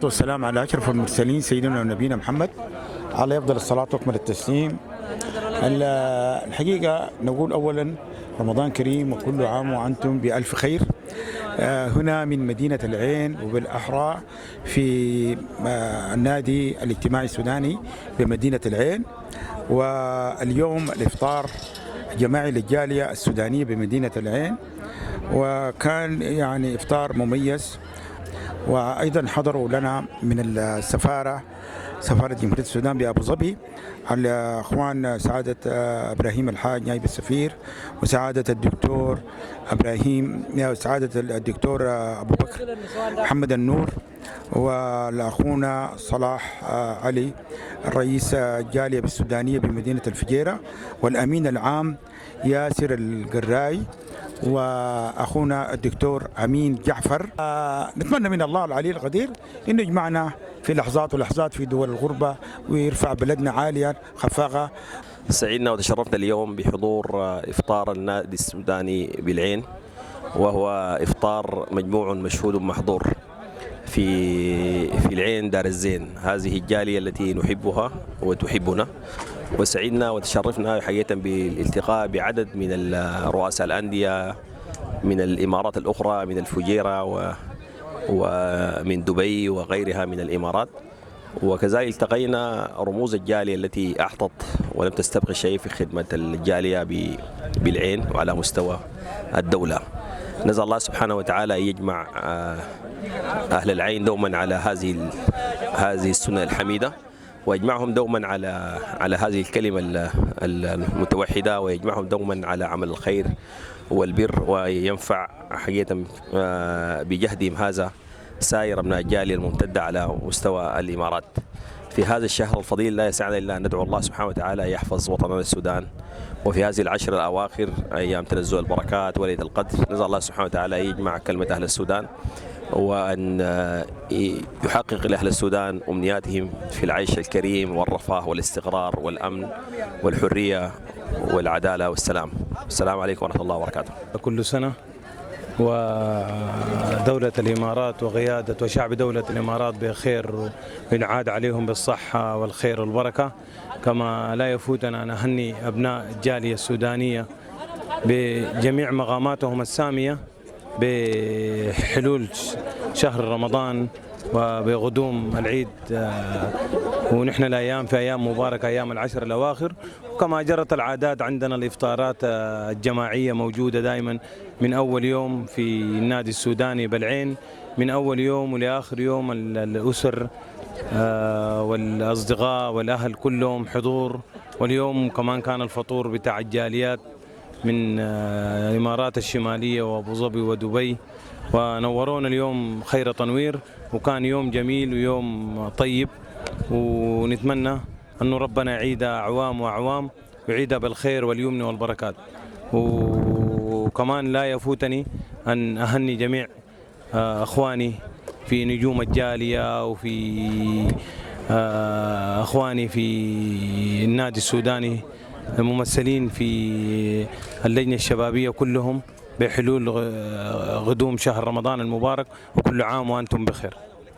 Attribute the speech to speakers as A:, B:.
A: والسلام على أشرف المرسلين سيدنا ونبينا محمد على أفضل الصلاة وأكمل التسليم. الحقيقة نقول أولا رمضان كريم وكل عام وأنتم بألف خير. هنا من مدينة العين وبالأحرى في النادي الاجتماعي السوداني بمدينة العين، واليوم الإفطار جماعي للجالية السودانية بمدينة العين، وكان يعني إفطار مميز. وأيضا حضروا لنا من سفارة جمهورية السودان بأبو ظبي الأخوان سعادة إبراهيم الحاج نائب السفير، وسعادة الدكتور إبراهيم، سعادة الدكتور أبو بكر محمد النور، والأخونا صلاح علي الرئيس الجالية السودانية بمدينة الفجيرة، والأمين العام ياسر القراي، وأخونا الدكتور أمين جعفر. نتمنى من الله العلي القدير إنه يجمعنا في لحظات في دول الغربة ويرفع بلدنا عاليا خفاقة.
B: سعيدنا وتشرفنا اليوم بحضور إفطار النادي السوداني بالعين، وهو إفطار مجموع مشهود محظور في العين دار الزين، هذه الجالية التي نحبها وتحبنا. وسعيدنا وتشرفنا حقيقة بالالتقاء بعدد من رؤساء الأندية من الإمارات الأخرى، من الفجيرة ومن دبي وغيرها من الإمارات. وكذلك التقينا رموز الجالية التي أحطت ولم تستبق شيء في خدمة الجالية بالعين وعلى مستوى الدولة. نسأل الله سبحانه وتعالى أن يجمع أهل العين دوما على هذه السنة الحميدة، ويجمعهم دوما على هذه الكلمة المتوحدة، ويجمعهم دوما على عمل الخير والبر، وينفع حقيقة بجهدهم هذا سائر أبناء الجالية الممتدة على مستوى الإمارات. في هذا الشهر الفضيل لا يسعنا إلا أن ندعو الله سبحانه وتعالى يحفظ وطننا السودان، وفي هذه العشر الأواخر أيام تنزل البركات وليلة القدر نسأل الله سبحانه وتعالى يجمع كلمة أهل السودان، وأن يحقق لأهل السودان أمنياتهم في العيش الكريم والرفاه والاستقرار والأمن والحرية والعدالة والسلام. السلام عليكم ورحمة الله وبركاته.
C: كل سنة ودولة الإمارات وقيادة وشعب دولة الإمارات بخير، وينعاد عليهم بالصحة والخير والبركة. كما لا يفوتنا أن أهني أبناء الجالية السودانية بجميع مقاماتهم السامية بحلول شهر رمضان وبغدوم العيد، ونحن الأيام في أيام مباركة، أيام العشر الأواخر. وكما جرت العادات عندنا الإفطارات الجماعية موجودة دائما من أول يوم في النادي السوداني بالعين، من أول يوم ولآخر يوم. الأسر والأصدقاء والأهل كلهم حضور، واليوم كمان كان الفطور بتاع الجاليات من الإمارات الشمالية وأبو ظبي ودبي، ونورونا اليوم خير تنوير، وكان يوم جميل ويوم طيب. ونتمنى أنه ربنا يعيدها أعوام وأعوام ويعيدها بالخير واليمن والبركات. وكمان لا يفوتني أن أهني جميع أخواني في نجوم الجالية، وفي أخواني في النادي السوداني الممثلين في اللجنة الشبابية كلهم بحلول غدوم شهر رمضان المبارك، وكل عام وأنتم بخير.